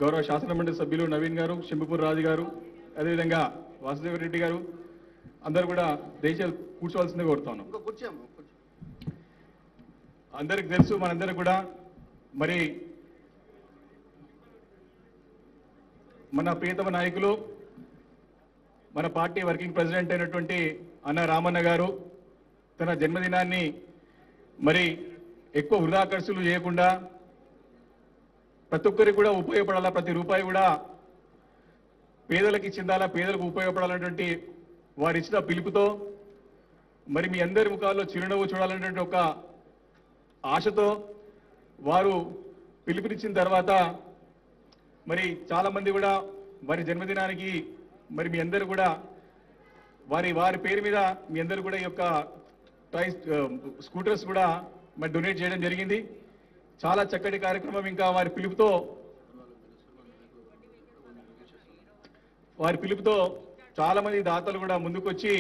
గౌరవ శాసనమండలి సభ్యులు నవీన్ గారు, శంభిపూర్ రాజు గారు, అదేవిధంగా వాసుదేవ రెడ్డి గారు అందరూ కూడా దయచేసి కూర్చోవాల్సిందిగా కోరుతాను. అందరికి తెలుసు, మనందరికి కూడా మరి మన ప్రియతమ నాయకులు, మన పార్టీ వర్కింగ్ ప్రెసిడెంట్ అయినటువంటి అన్న రామన్న గారు తన జన్మదినాన్ని మరి ఎక్కువ వృధా ఖర్చులు చేయకుండా ప్రతి ఒక్కరికి కూడా ఉపయోగపడాలా, ప్రతి రూపాయి కూడా పేదలకి చెందాలా, పేదలకు ఉపయోగపడాలన్నటువంటి వారు ఇచ్చిన పిలుపుతో మరి మీ అందరి ముఖాల్లో చిరునవ్వు చూడాలనేటువంటి ఒక ఆశతో వారు పిలుపునిచ్చిన తర్వాత మరి చాలా మంది కూడా వారి జన్మదినానికి మరి మీ అందరూ కూడా వారి పేరు మీద మీ అందరూ కూడా ఈ యొక్క స్కూటర్స్ కూడా మరి డొనేట్ చేయడం జరిగింది. చాలా చక్కటి కార్యక్రమం. ఇంకా వారి పిలుపుతో చాలా మంది దాతలు కూడా ముందుకొచ్చి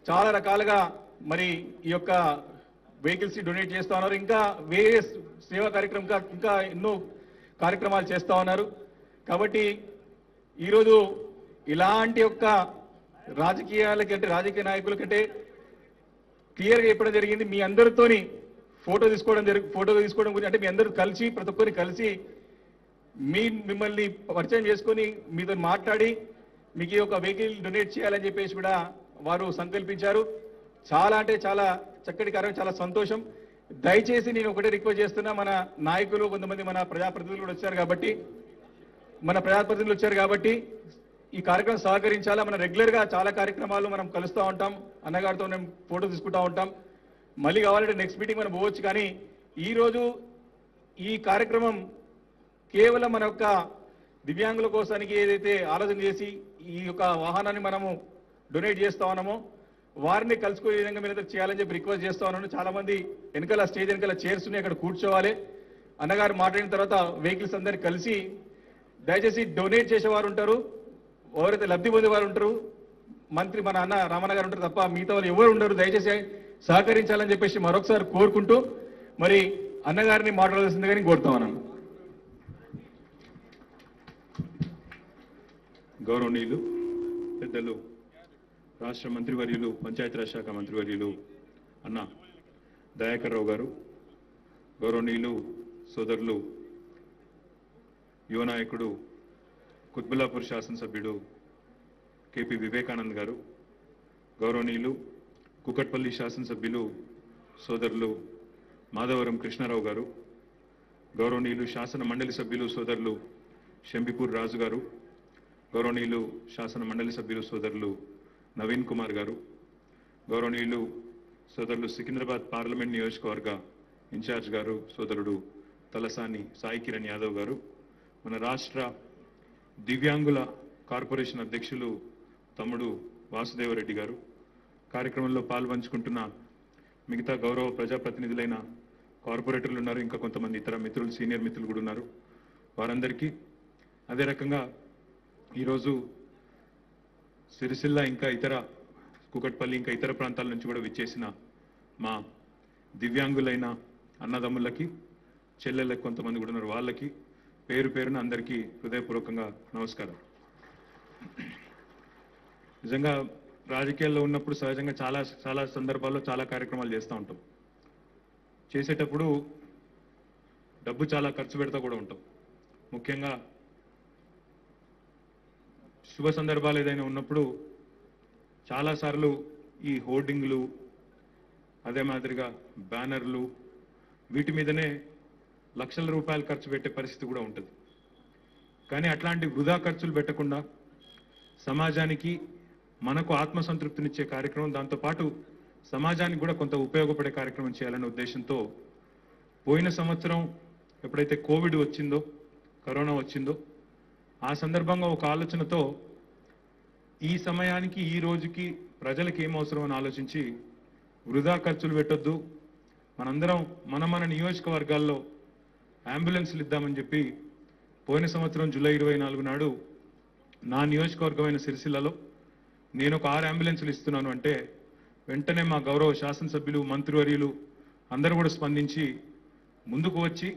చాలా రకాలుగా మరి ఈ యొక్క వెహికల్స్ డొనేట్ చేస్తా ఉన్నారు. ఇంకా వేరే సేవా కార్యక్రమం ఇంకా ఎన్నో కార్యక్రమాలు చేస్తా ఉన్నారు. కాబట్టి ఈరోజు ఇలాంటి యొక్క రాజకీయ నాయకుల కంటే క్లియర్గా చెప్పడం జరిగింది. మీ అందరితోని ఫోటో తీసుకోవడం గురించి, అంటే మీ అందరూ కలిసి ప్రతి ఒక్కరిని కలిసి మిమ్మల్ని పరిచయం చేసుకొని మీతో మాట్లాడి మీకు ఈ యొక్క వెహికల్ డొనేట్ చేయాలని చెప్పేసి కూడా వారు సంకల్పించారు. చాలా అంటే చాలా చక్కటి కార్యం, చాలా సంతోషం. దయచేసి నేను ఒకటే రిక్వెస్ట్ చేస్తున్నా, మన నాయకులు కొంతమంది మన ప్రజాప్రతినిధులు కూడా వచ్చారు కాబట్టి ఈ కార్యక్రమం సహకరించాలా. మనం రెగ్యులర్ గా చాలా కార్యక్రమాలు మనం కలుస్తూ ఉంటాం, అన్నగారితో మేము ఫోటో తీసుకుంటూ ఉంటాం. మళ్ళీ కావాలంటే నెక్స్ట్ మీటింగ్ మనం పోవచ్చు. కానీ ఈరోజు ఈ కార్యక్రమం కేవలం మన యొక్క దివ్యాంగుల కోసానికి ఏదైతే ఆలోచన చేసి ఈ యొక్క వాహనాన్ని మనము డొనేట్ చేస్తా ఉన్నామో వారిని కలుసుకునే విధంగా మీరు చేయాలని చెప్పి రిక్వెస్ట్ చేస్తా ఉన్నాను. చాలా మంది స్టేజ్ వెనకాల చైర్స్ ఉన్నాయి, అక్కడ కూర్చోవాలి. అన్నగారు మాట్లాడిన తర్వాత వెహికల్స్ అందరినీ కలిసి దయచేసి డొనేట్ చేసేవారు ఉంటారు, ఎవరైతే లబ్ధి పొందేవారు ఉంటారు, మంత్రి మన అన్న రామన్న గారు ఉంటారు తప్ప మిగతా వాళ్ళు ఎవరు ఉండరు. దయచేసి సహకరించాలని చెప్పేసి మరొకసారి కోరుకుంటూ మరి అన్నగారిని మాట్లాడాల్సిందిగా కోరుతా ఉన్నాను. గౌరవనీయులు పెద్దలు, రాష్ట్ర మంత్రివర్యులు, పంచాయతీరాజ్ శాఖ మంత్రివర్యులు అన్న దయాకర్ రావు గారు, గౌరవనీయులు సోదరులు యువ నాయకుడు కుత్బుల్లాపూర్ శాసనసభ్యుడు కేపీ వివేకానంద్ గారు, గౌరవనీయులు కుకట్పల్లి శాసనసభ్యులు సోదరులు మాధవరం కృష్ణారావు గారు, గౌరవనీయులు శాసన మండలి సభ్యులు సోదరులు శంభిపూర్ రాజు గారు, గౌరవనీయులు శాసన మండలి సభ్యులు సోదరులు నవీన్ కుమార్ గారు, గౌరవనీయులు సోదరులు సికింద్రాబాద్ పార్లమెంట్ నియోజకవర్గ ఇన్ఛార్జ్ గారు సోదరుడు తలసాని సాయి కిరణ్ యాదవ్ గారు, మన రాష్ట్ర దివ్యాంగుల కార్పొరేషన్ అధ్యక్షులు తమ్ముడు వాసుదేవరెడ్డి గారు, కార్యక్రమంలో పాల్పంచుకుంటున్న మిగతా గౌరవ ప్రజాప్రతినిధులైన కార్పొరేటర్లు ఉన్నారు, ఇంకా కొంతమంది ఇతర మిత్రులు, సీనియర్ మిత్రులు కూడా ఉన్నారు. వారందరికీ అదే రకంగా ఈరోజు సిరిసిల్ల ఇంకా ఇతర కుకట్పల్లి ఇంకా ఇతర ప్రాంతాల నుంచి కూడా విచ్చేసిన మా దివ్యాంగులైన అన్నదమ్ములకి, చెల్లెళ్ళకి కొంతమంది కూడా ఉన్నారు, వాళ్ళకి పేరు పేరున అందరికీ హృదయపూర్వకంగా నమస్కారం. నిజంగా రాజకీయాల్లో ఉన్నప్పుడు సహజంగా చాలా సందర్భాల్లో చాలా కార్యక్రమాలు చేస్తూ ఉంటాం. చేసేటప్పుడు డబ్బు చాలా ఖర్చు పెడతా కూడా ఉంటాం. ముఖ్యంగా శుభ సందర్భాలు ఏదైనా ఉన్నప్పుడు చాలాసార్లు ఈ హోర్డింగ్లు, అదే మాదిరిగా బ్యానర్లు, వీటి మీదనే లక్షల రూపాయలు ఖర్చు పెట్టే పరిస్థితి కూడా ఉంటుంది. కానీ అట్లాంటి వృధా ఖర్చులు పెట్టకుండా సమాజానికి మనకు ఆత్మసంతృప్తినిచ్చే కార్యక్రమం, దాంతోపాటు సమాజానికి కూడా కొంత ఉపయోగపడే కార్యక్రమం చేయాలనే ఉద్దేశంతో పోయిన సంవత్సరం ఎప్పుడైతే కోవిడ్ వచ్చిందో, కరోనా వచ్చిందో, ఆ సందర్భంగా ఒక ఆలోచనతో ఈ సమయానికి ఈ రోజుకి ప్రజలకు ఏం అవసరం అని ఆలోచించి వృధా ఖర్చులు పెట్టొద్దు, మనందరం మన నియోజకవర్గాల్లో అంబులెన్స్లు ఇద్దామని చెప్పి పోయిన సంవత్సరం జూలై 24 నాడు నా నియోజకవర్గమైన సిరిసిల్లలో నేను ఒక 6 అంబులెన్సులు ఇస్తున్నాను అంటే వెంటనే మా గౌరవ శాసనసభ్యులు, మంత్రివర్యులు అందరూ కూడా స్పందించి ముందుకు వచ్చి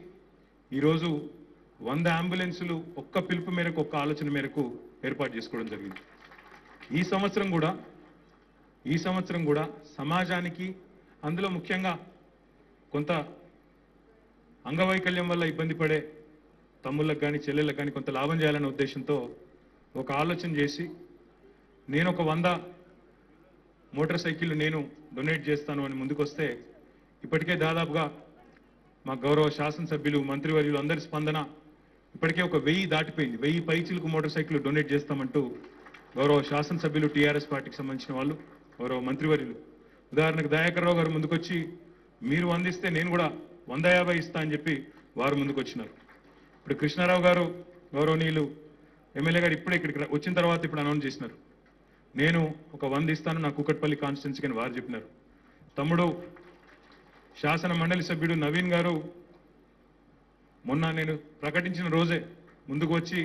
ఈరోజు 100 అంబులెన్సులు ఒక్క పిలుపు మేరకు ఒక్క ఆలోచన మేరకు ఏర్పాటు చేసుకోవడం జరిగింది. ఈ సంవత్సరం కూడా సమాజానికి, అందులో ముఖ్యంగా కొంత అంగవైకల్యం వల్ల ఇబ్బంది పడే తమ్ముళ్ళకు కానీ చెల్లెళ్ళకు కానీ కొంత లాభం చేయాలనే ఉద్దేశంతో ఒక ఆలోచన చేసి నేను ఒక 100 మోటార్ సైకిళ్ళు నేను డొనేట్ చేస్తాను అని ముందుకొస్తే ఇప్పటికే దాదాపుగా మా గౌరవ శాసనసభ్యులు, మంత్రివర్యులు అందరి స్పందన ఇప్పటికే ఒక 1000 దాటిపోయింది. 1000 పైచిలకు మోటార్ సైకిల్ డొనేట్ చేస్తామంటూ గౌరవ శాసనసభ్యులు, టీఆర్ఎస్ పార్టీకి సంబంధించిన వాళ్ళు, గౌరవ మంత్రివర్యులు, ఉదాహరణకు దయాకర్ రావు గారు ముందుకొచ్చి మీరు అందిస్తే నేను కూడా 150 ఇస్తా అని చెప్పి వారు ముందుకొచ్చినారు. ఇప్పుడు కృష్ణారావు గారు గౌరవనీయులు ఎమ్మెల్యే గారు ఇప్పుడే ఇక్కడికి వచ్చిన తర్వాత ఇప్పుడు అనౌన్స్ చేసినారు, నేను ఒక 100 ఇస్తాను నా కూకట్పల్లి కాన్స్టిట్యున్సీకి అని వారు చెప్పినారు. తమ్ముడు శాసన మండలి సభ్యుడు నవీన్ గారు మొన్న నేను ప్రకటించిన రోజే ముందుకు వచ్చి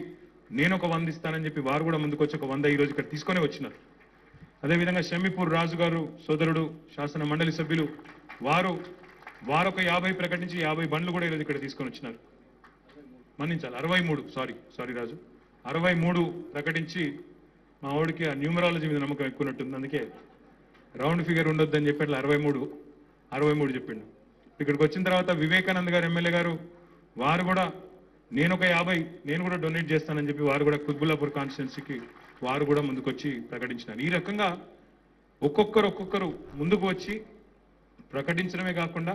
నేను ఒక 100 ఇస్తానని చెప్పి వారు కూడా ముందుకు వచ్చి ఒక 100 ఈ రోజు ఇక్కడ తీసుకొని వచ్చినారు. అదేవిధంగా షమీపూర్ రాజు గారు సోదరుడు శాసన మండలి సభ్యులు వారు ఒక 50 ప్రకటించి 50 బండ్లు కూడా ఈరోజు ఇక్కడ తీసుకొని వచ్చినారు. మన్నించాలి 63, సారీ రాజు, 63 ప్రకటించి మా వాడికి ఆ న్యూమరాలజీ మీద నమ్మకం ఎక్కువ ఉన్నట్టుంది, అందుకే రౌండ్ ఫిగర్ ఉండొద్దని చెప్పి అట్లా 63 చెప్పిండు. ఇక్కడికి వచ్చిన తర్వాత వివేకానంద్ గారు ఎమ్మెల్యే గారు వారు కూడా నేను ఒక 50 నేను కూడా డొనేట్ చేస్తానని చెప్పి వారు కూడా కుత్బుల్లాపూర్ కాన్స్టిట్యున్సీకి వారు కూడా ముందుకొచ్చి ప్రకటించినారు. ఈ రకంగా ఒక్కొక్కరు ముందుకు వచ్చి ప్రకటించడమే కాకుండా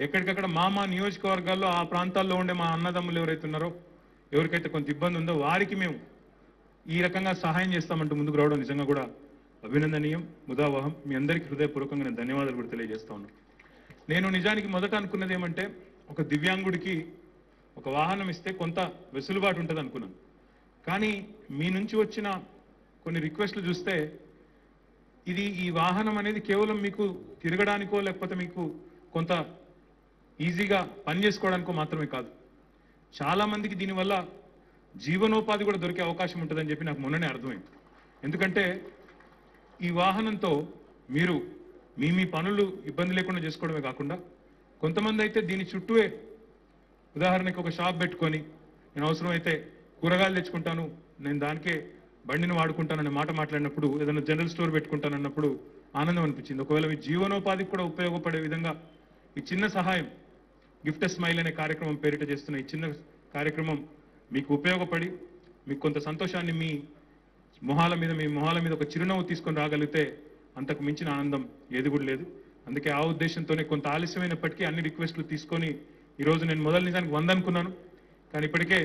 ఎక్కడికక్కడ మా నియోజకవర్గాల్లో ఆ ప్రాంతాల్లో ఉండే మా అన్నదమ్ములు ఎవరైతే ఉన్నారో, ఎవరికైతే కొంత ఇబ్బంది ఉందో వారికి మేము ఈ రకంగా సహాయం చేస్తామంటూ ముందుకు రావడం నిజంగా కూడా అభినందనీయం, ముదావహం. మీ అందరికీ హృదయపూర్వకంగా నేను ధన్యవాదాలు కూడా తెలియజేస్తా ఉన్నాను. నేను నిజానికి మొదట అనుకున్నది ఏమంటే ఒక దివ్యాంగుడికి ఒక వాహనం ఇస్తే కొంత వెసులుబాటు ఉంటుంది అనుకున్నాను. కానీ మీ నుంచి వచ్చిన కొన్ని రిక్వెస్ట్లు చూస్తే ఈ వాహనం అనేది కేవలం మీకు తిరగడానికో లేకపోతే మీకు కొంత ఈజీగా పని చేసుకోవడానికో మాత్రమే కాదు, చాలా మందికి దీనివల్ల జీవనోపాధి కూడా దొరికే అవకాశం ఉంటుందని చెప్పి నాకు మొన్ననే అర్థమైంది. ఎందుకంటే ఈ వాహనంతో మీరు మీ పనులు ఇబ్బంది లేకుండా చేసుకోవడమే కాకుండా కొంతమంది అయితే దీని చుట్టూే ఉదాహరణకి ఒక షాప్ పెట్టుకొని నేను అవసరమైతే కూరగాయలు తెచ్చుకుంటాను, నేను దానికే బండిని వాడుకుంటాననే మాట మాట్లాడినప్పుడు, ఏదైనా జనరల్ స్టోర్ పెట్టుకుంటానన్నప్పుడు ఆనందం అనిపించింది. ఒకవేళ మీ జీవనోపాధికి కూడా ఉపయోగపడే విధంగా ఈ చిన్న సహాయం గిఫ్ట్ స్మైల్ అనే కార్యక్రమం పేరిట చేస్తున్న ఈ చిన్న కార్యక్రమం మీకు ఉపయోగపడి మీకు కొంత సంతోషాన్ని మీ మొహాల మీద ఒక చిరునవ్వు తీసుకొని రాగలిగితే అంతకు మించిన ఆనందం ఏది కూడా లేదు. అందుకే ఆ ఉద్దేశంతోనే కొంత ఆలస్యమైనప్పటికీ అన్ని రిక్వెస్ట్లు తీసుకొని ఈరోజు నేను మొదలు నిజానికి 100 అనుకున్నాను, కానీ ఇప్పటికే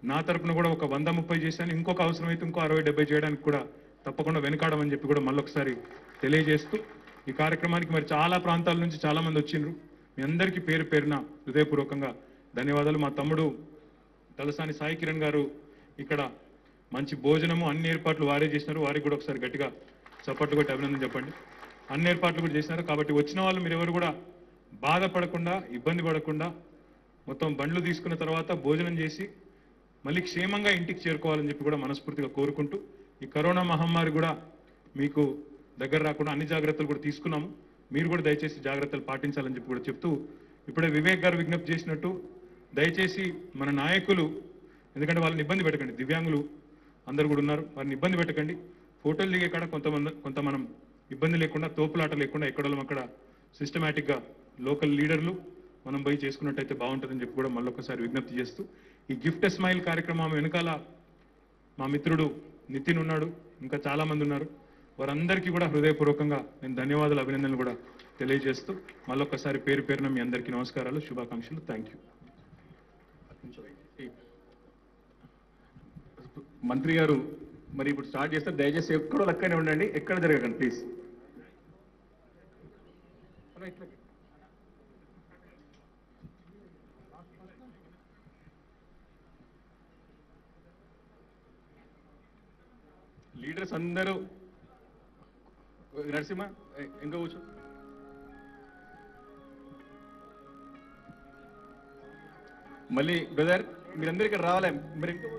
నా తరపున కూడా ఒక 130 చేశాను. ఇంకొక అవసరమైతే ఇంకో 60-70 చేయడానికి కూడా తప్పకుండా వెనుకాడమని చెప్పి కూడా మళ్ళొకసారి తెలియజేస్తూ ఈ కార్యక్రమానికి మరి చాలా ప్రాంతాల నుంచి చాలా మంది వచ్చిండ్రు. మీ అందరికీ పేరు పేరున హృదయపూర్వకంగా ధన్యవాదాలు. మా తమ్ముడు తలసాని సాయి కిరణ్ గారు ఇక్కడ మంచి భోజనము అన్ని ఏర్పాట్లు వారే చేసినారు, వారికి కూడా ఒకసారి గట్టిగా చప్పట్లు కొట్టి అభినందన చెప్పండి. అన్ని ఏర్పాట్లు కూడా చేసినారు. కాబట్టి వచ్చిన వాళ్ళు మీరు ఎవరు కూడా బాధపడకుండా ఇబ్బంది పడకుండా మొత్తం బండ్లు తీసుకున్న తర్వాత భోజనం చేసి మళ్ళీ క్షేమంగా ఇంటికి చేరుకోవాలని చెప్పి కూడా మనస్ఫూర్తిగా కోరుకుంటూ ఈ కరోనా మహమ్మారి కూడా మీకు దగ్గర రాకుండా అన్ని జాగ్రత్తలు కూడా తీసుకున్నాము, మీరు కూడా దయచేసి జాగ్రత్తలు పాటించాలని చెప్పి కూడా చెప్తూ ఇప్పుడే వివేక్ గారు విజ్ఞప్తి చేసినట్టు దయచేసి మన నాయకులు, ఎందుకంటే వాళ్ళని ఇబ్బంది పెట్టకండి, దివ్యాంగులు అందరూ కూడా ఉన్నారు, వారిని ఇబ్బంది పెట్టకండి. ఫోటోలు దిగే కాడ కొంత మనం ఇబ్బంది లేకుండా తోపులాట లేకుండా ఎక్కడోళ్ళం అక్కడ సిస్టమేటిక్గా లోకల్ లీడర్లు మనం పోయి చేసుకున్నట్టయితే బాగుంటుందని చెప్పి కూడా మళ్ళొకసారి విజ్ఞప్తి చేస్తూ ఈ గిఫ్ట్ స్మైల్ కార్యక్రమం వెనకాల మా మిత్రుడు నితిన్ ఉన్నాడు, ఇంకా చాలా మంది ఉన్నారు. వారందరికీ కూడా హృదయపూర్వకంగా నేను ధన్యవాదాలు అభినందనలు కూడా తెలియజేస్తూ మళ్ళొకసారి పేరు పేరున మీ అందరికీ నమస్కారాలు, శుభాకాంక్షలు. Thank you. మంత్రి గారు మరి ఇప్పుడు స్టార్ట్ చేస్తే దయచేసి ఎక్కడో లక్కనే ఉండండి, ఎక్కడ జరగకండి ప్లీజ్. లీడర్స్ అందరూ నరసింహ ఇంకా కూర్చో. మళ్ళీ బ్రదర్ మీరందరూ ఇక్కడ రావాలి, మీరు ఇంకా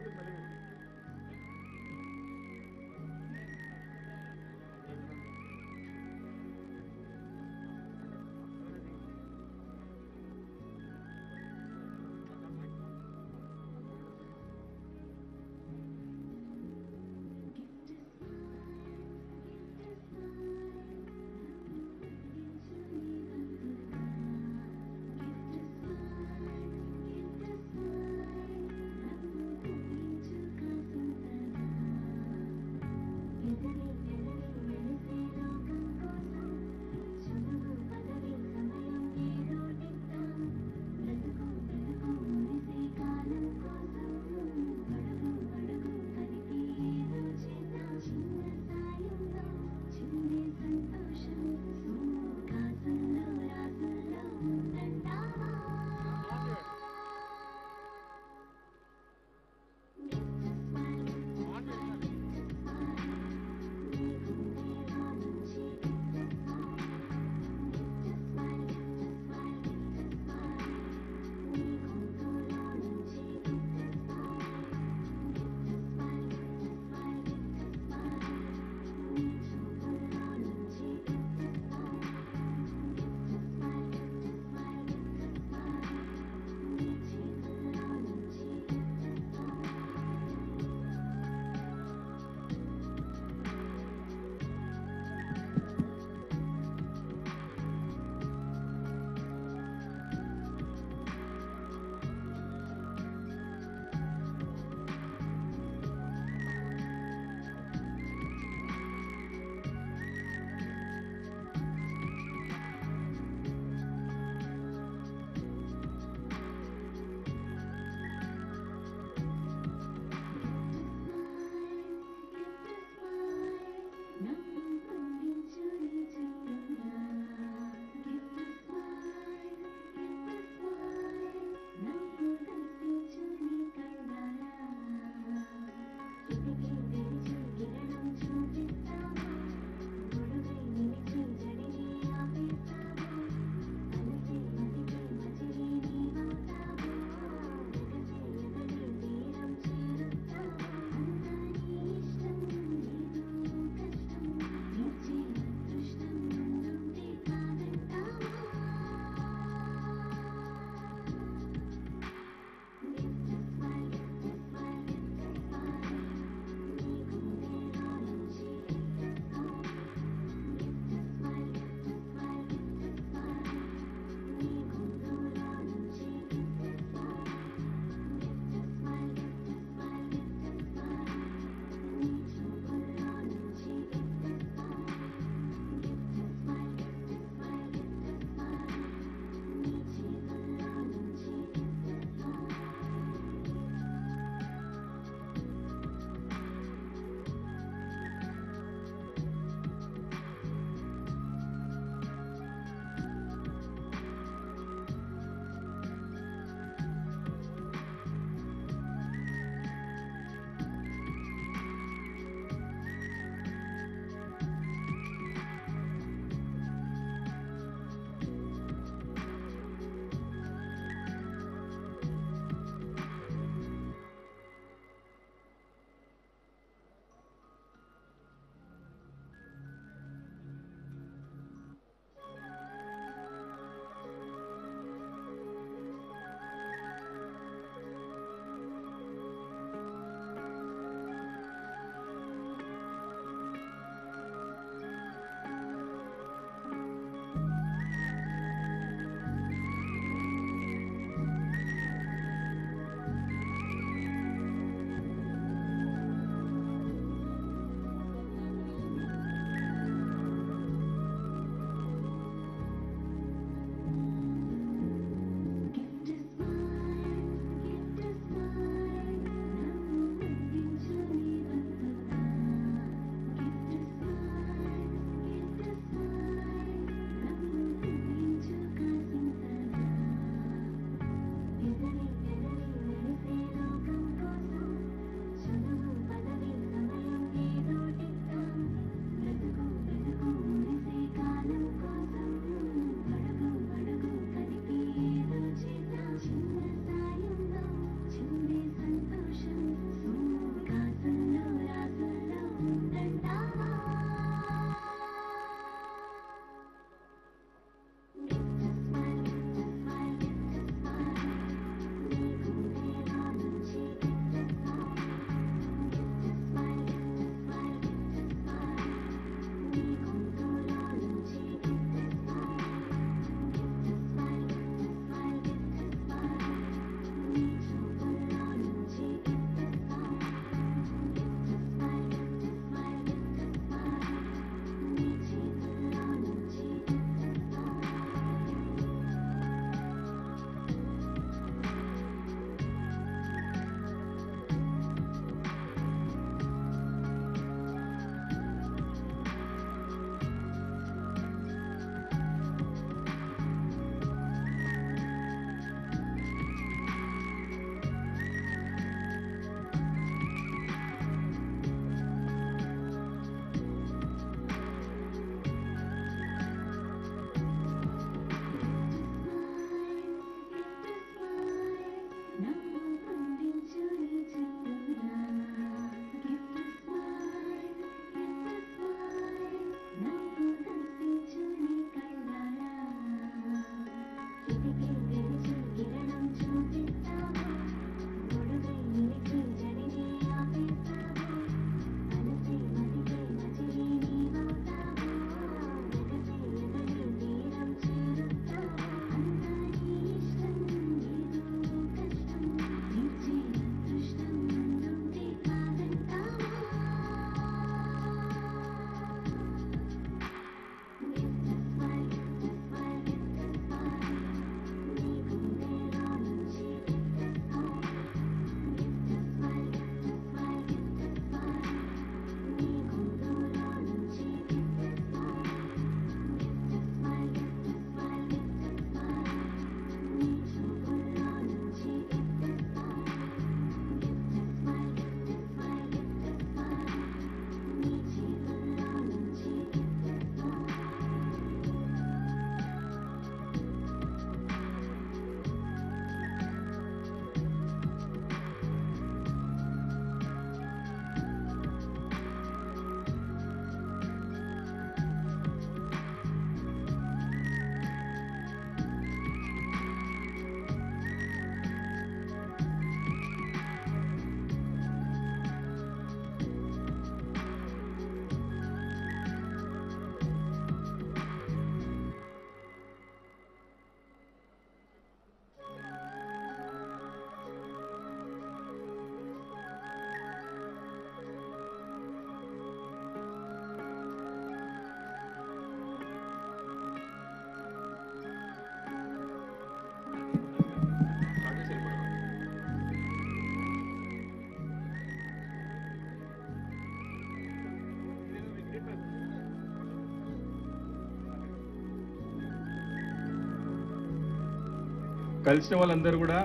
కలిసిన వాళ్ళందరూ కూడా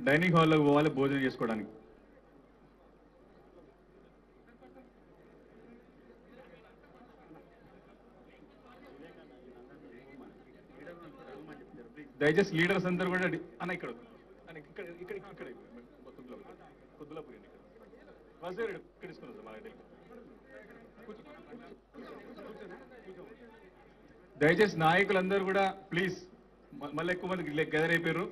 డైనింగ్ హాల్లోకి పోవాలి భోజనం చేసుకోవడానికి. దయచేసి లీడర్స్ అందరూ కూడా అన్న ఇక్కడ అన్న ఇక్కడ ఇక్కడ ఇక్కడ కొద్దులాపూర్ ఇక్కడ తీసుకున్నాం సార్ మన దయచేసి నాయకులందరూ కూడా ప్లీజ్ మళ్ళీ ఎక్కువ మంది గెదర్ అయిపోయారు.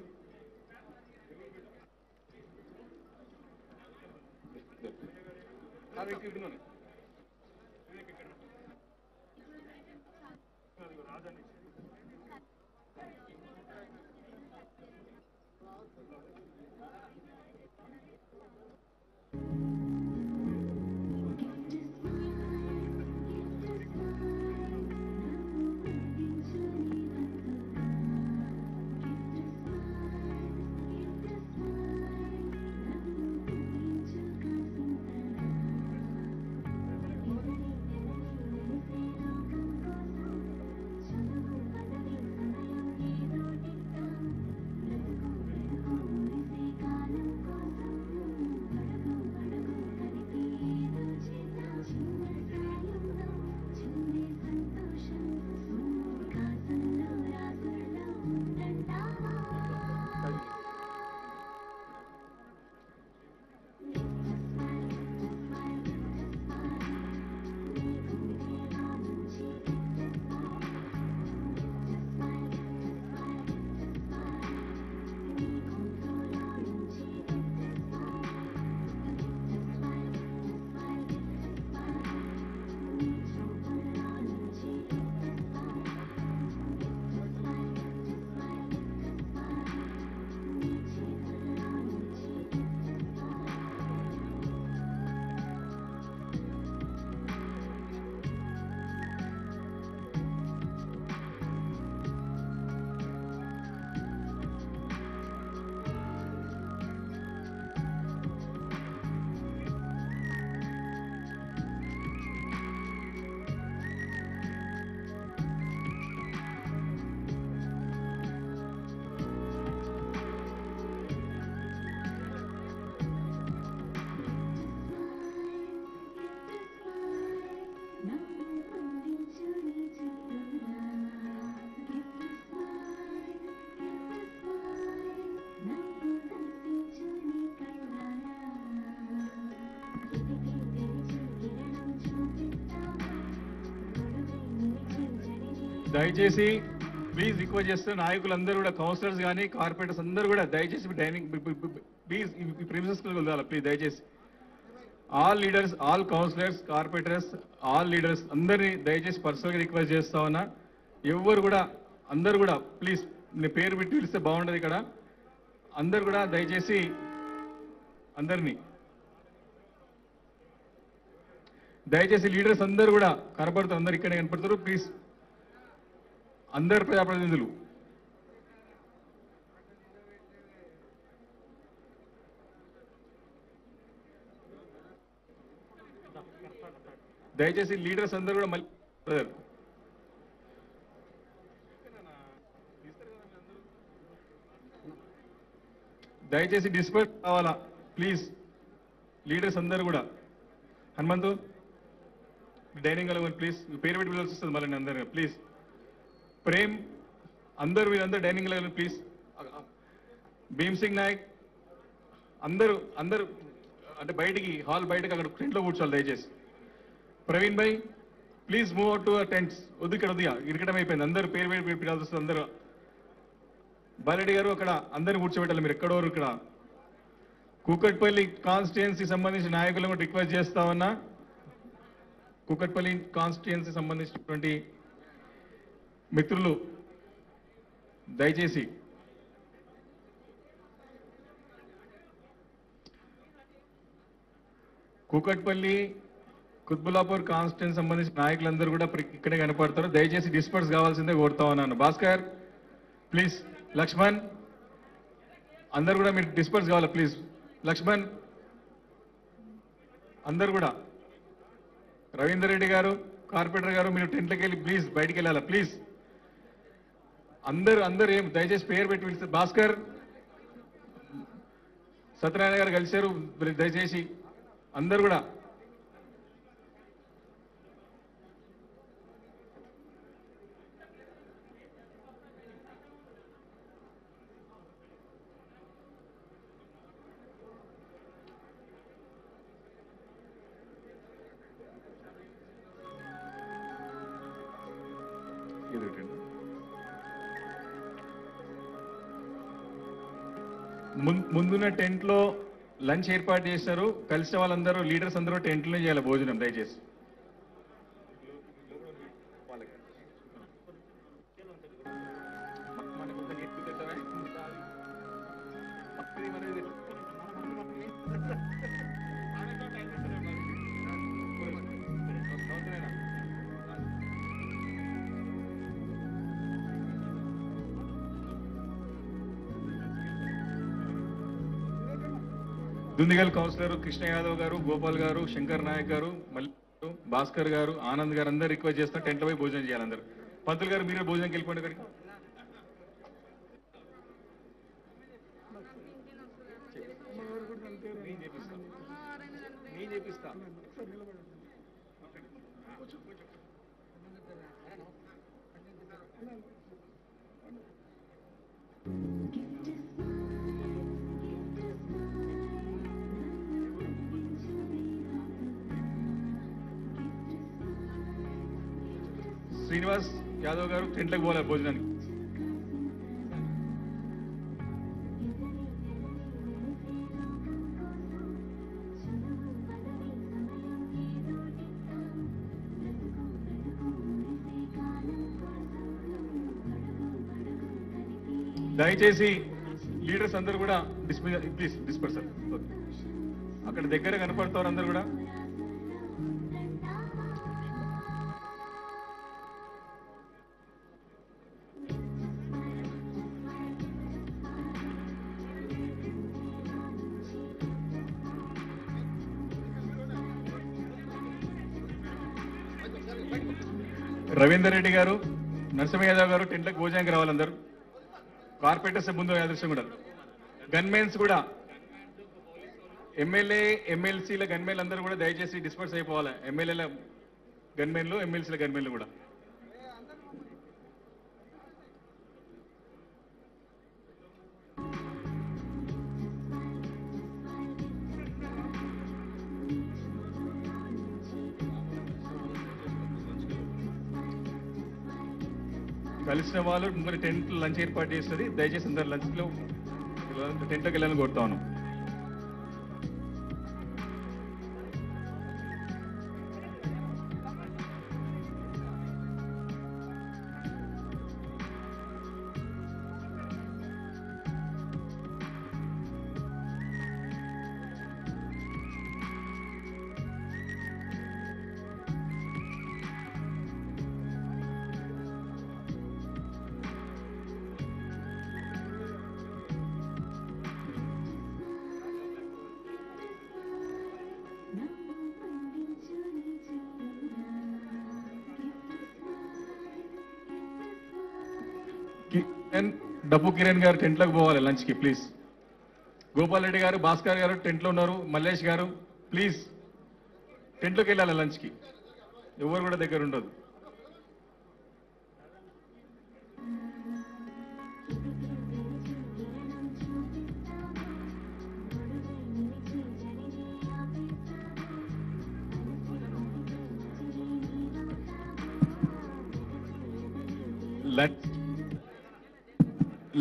దయచేసి ప్లీజ్ రిక్వెస్ట్ చేస్తున్న నాయకులందరూ కూడా కౌన్సిలర్స్ కానీ కార్పొరేటర్స్ అందరూ కూడా దయచేసి డైనింగ్ ప్లీజ్ ఈ ప్రిమిసెస్ వెళ్ళాలి ప్లీజ్ దయచేసి all leaders all councillors corporators all leaders అందరినీ దయచేసి పర్సనల్గా రిక్వెస్ట్ చేస్తా ఉన్నా. ఎవరు కూడా అందరు కూడా ప్లీజ్ నేను పేరు పెట్టి పిలిస్తే బాగుండదు ఇక్కడ. అందరు కూడా దయచేసి అందరినీ దయచేసి లీడర్స్ అందరూ కూడా కనపడుతారు, అందరు ఇక్కడే కనపడతారు. ప్లీజ్ అందరు ప్రజాప్రతినిధులు దయచేసి లీడర్స్ అందరూ కూడా మళ్ళీ దయచేసి డిస్పర్స్ కావాలా ప్లీజ్ లీడర్స్ అందరూ కూడా. హనుమంతు డైనింగ్ హాల్ ప్లీజ్ పేరు పెట్టి పిలవాల్సి వస్తుంది మళ్ళీ అందరూ ప్లీజ్. ప్రేమ్ అందరూ వీళ్ళందరూ dining hall please. Bhim Singh Nayak అందరూ అందరూ అంటే బయటికి హాల్ బయటకి అక్కడ ఫ్రంట్లో కూర్చోవాలి దయచేసి. Praveen bhai please move out to tents. వద్దు ఇక్కడ వద్దుగా ఇరకడం అయిపోయింది, అందరూ పేరు పేరు పెట్టాల్సి వస్తుంది. అందరూ బాలరెడ్డి గారు అక్కడ అందరిని కూర్చోబెట్టాలి మీరు ఎక్కడోరు. ఇక్కడ కూకట్పల్లి కాన్స్టిట్యుయెన్సీ సంబంధించిన నాయకులను రిక్వెస్ట్ చేస్తా ఉన్నా. కూకట్పల్లి కాన్స్టిట్యుయెన్సీ సంబంధించినటువంటి మిత్రులు దయచేసి కూకట్పల్లి కుత్బుల్లాపూర్ కాన్స్టిట్యుయెన్సీ సంబంధించిన నాయకులందరూ కూడా ఇక్కడే కనపడతారు. దయచేసి డిస్పర్స్ కావాల్సిందే కోరుతా ఉన్నాను. భాస్కర్ ప్లీజ్, లక్ష్మణ్ అందరు కూడా మీరు డిస్పర్స్ కావాలి ప్లీజ్. లక్ష్మణ్ అందరు కూడా, రవీందర్ రెడ్డి గారు కార్పొరేటర్ గారు మీరు టెంట్లోకి వెళ్ళి ప్లీజ్ బయటికి వెళ్ళాలా ప్లీజ్. అందరూ ఏం దయచేసి పేరు పెట్టి పిలిస్తే భాస్కర్ సత్యనారాయణ గారు కలిశారు. మీరు దయచేసి అందరూ కూడా ముందున్న టెంట్ లో లంచ్ ఏర్పాటు చేశారు. కలిసిన వాళ్ళందరూ లీడర్స్ అందరూ టెంట్ లో చేయాలి భోజనం దయచేసి. దుందిగల్ కౌన్సిలర్ కృష్ణ యాదవ్ గారు, గోపాల్ గారు, శంకర్ నాయక్ గారు, మల్లి భాస్కర్ గారు, ఆనంద్ గారు అందరూ రిక్వెస్ట్ చేస్తారు టెంట్లో పోయి భోజనం చేయాలి అందరూ. పంతులు గారు మీరే భోజనంకి వెళ్ళిపోండి అక్కడికి. నేను చేపిస్తా. శ్రీనివాస్ యాదవ్ గారు టెంట్లకు పోలే భోజనానికి. దయచేసి లీడర్స్ అందరూ కూడా ప్లీజ్ డిస్పర్సల్. అక్కడ దగ్గర కనపడతారు అందరూ కూడా. రవీందర్ రెడ్డి గారు, నరసింహ యాదవ్ గారు టెంట్లకు భోజనానికి రావాలి అందరూ. కార్పొరేటర్స్ ముందు ఆదర్శం కూడా. గన్మెన్స్ కూడా ఎమ్మెల్యే ఎమ్మెల్సీల గన్మెన్లు అందరూ కూడా దయచేసి డిస్పర్స్ అయిపోవాలి. ఎమ్మెల్యేల గన్మెన్లు, ఎమ్మెల్సీల గన్మెన్లు కూడా. కలిసిన వాళ్ళు మరి టెంట్ లంచ్ ఏర్పాటు చేస్తుంది. దయచేసి అందరు లంచ్ లో టెంట్లోకి వెళ్ళాలని కోరుతా ఉన్నాం. డబ్బు కిరణ్ గారు టెంట్లోకి పోవాలి లంచ్ కి ప్లీజ్. గోపాల్ రెడ్డి గారు, భాస్కర్ గారు టెంట్లో ఉన్నారు. మల్లేష్ గారు ప్లీజ్ టెంట్లోకి వెళ్ళాలి లంచ్ కి. ఎవరు కూడా దగ్గర ఉండదు.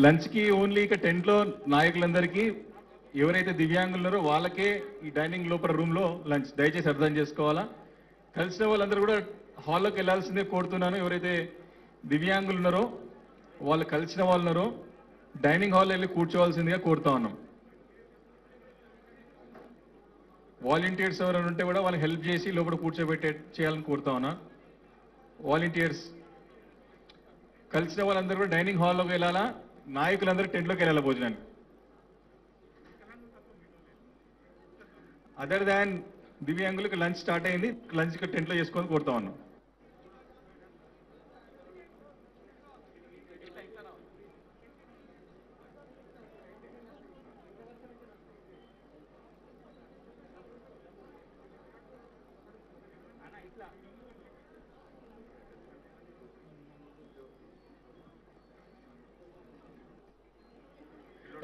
లంచ్ కి ఓన్లీ ఇక టెంట్ లో నాయకులందరికీ ఎవరైతే దివ్యాంగులు ఉన్నారో వాళ్ళకే ఈ డైనింగ్ లోపల రూమ్ లో లంచ్. దయచేసి అర్థం చేసుకోవాలా. కలిసిన వాళ్ళందరూ కూడా హాల్లోకి వెళ్లాల్సిందే కోరుతున్నాను. ఎవరైతే దివ్యాంగులు ఉన్నారో వాళ్ళు కలిసిన వాళ్ళు ఉన్నారో డైనింగ్ హాల్లో వెళ్ళి కూర్చోవాల్సిందిగా కోరుతా ఉన్నాం. వాలంటీర్స్ ఎవరైనా ఉంటే కూడా వాళ్ళకి హెల్ప్ చేసి లోపల కూర్చోబెట్టే చేయాలని కోరుతా ఉన్నా. వాలంటీర్స్ కలిసిన వాళ్ళందరూ కూడా డైనింగ్ హాల్లోకి వెళ్ళాలా. నాయకులందరూ టెంట్లోకి వెళ్ళాలి భోజనానికి. అదర్ దాన్ దివ్యాంగులకు లంచ్ స్టార్ట్ అయింది. లంచ్ టెంట్లో చేసుకొని కోరుతా ఉన్నాం.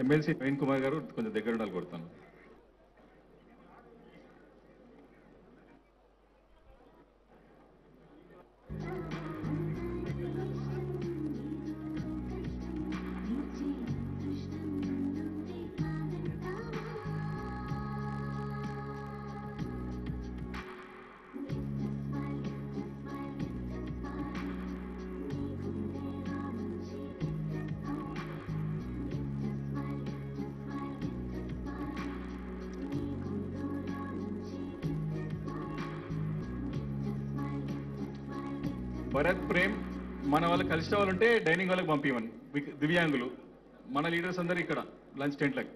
ఎమ్మెల్సీ నవీన్ కుమార్ గారు కొంచెం దగ్గర ఉండాలి కోరుతాను. భరత్ ప్రేమ్ మన వాళ్ళు కలిసిన వాళ్ళు ఉంటే డైనింగ్ వాళ్ళకి పంపించమని, దివ్యాంగులు మన లీడర్స్ అందరూ ఇక్కడ లంచ్ టెంట్లకి.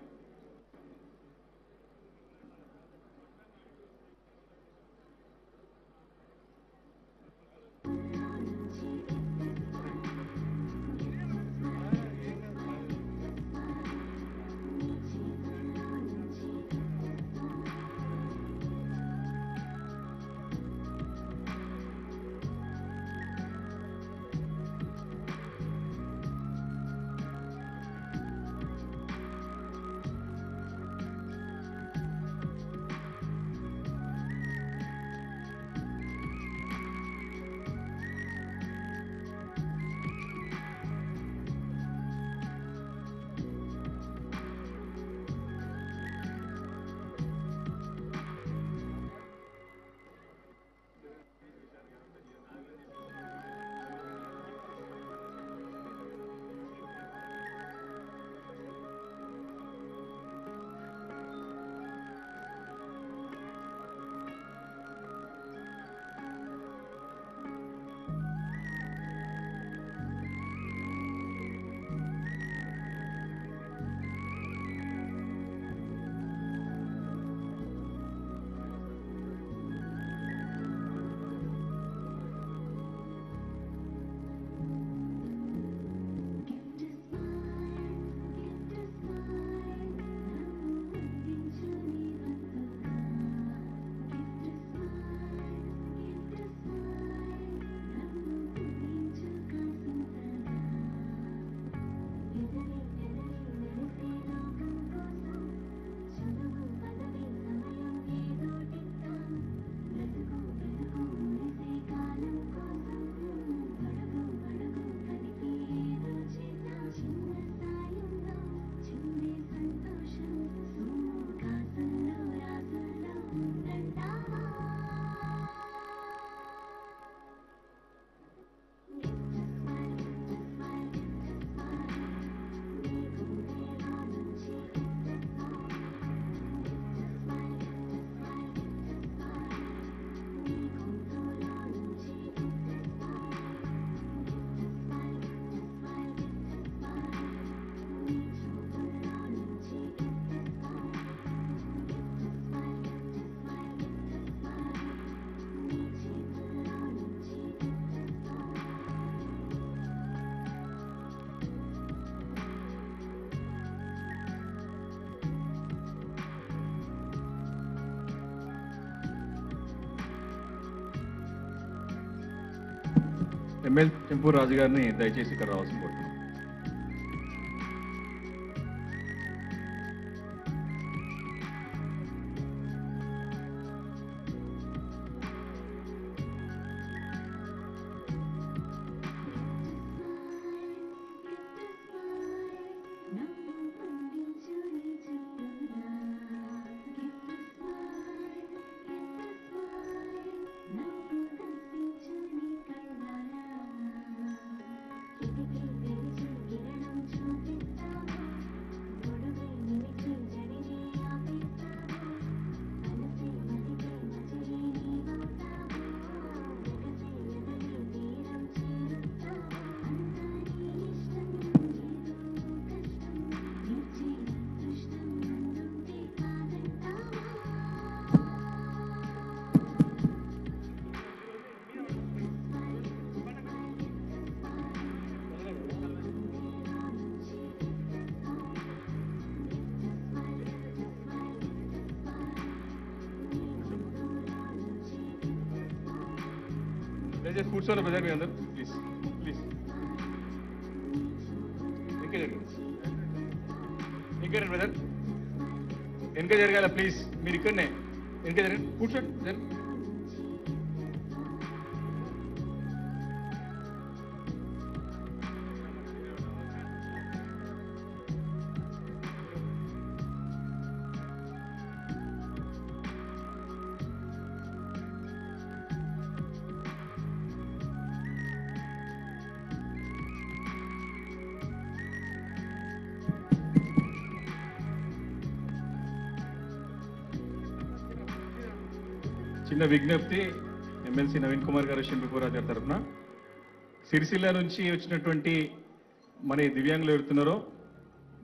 ఎమ్మెల్సీ చెంపూర్ రాజు గారిని దయచేసి ఇక్కడ రావాల్సిన కోరుతున్నాను. Thank you. దయచేసి కూర్చోండి బ్రదర్ మీ అందరూ ప్లీజ్ ప్లీజ్ ఇంకా జరగాలి ఇంకా బ్రదర్ వెనక జరగాల ప్లీజ్ మీరు ఇక్కడనే వెనక జరగండి కూర్చోండి జరగండి చిన్న విజ్ఞప్తి ఎమ్మెల్సీ నవీన్ కుమార్ గారు షింపిపురాజు గారి తరఫున సిరిసిల్ల నుంచి వచ్చినటువంటి మన ఈ దివ్యాంగులు ఎవరుతున్నారో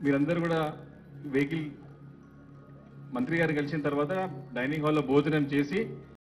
మీరందరూ కూడా వెహికల్ మంత్రి గారు కలిసిన తర్వాత డైనింగ్ హాల్లో భోజనం చేసి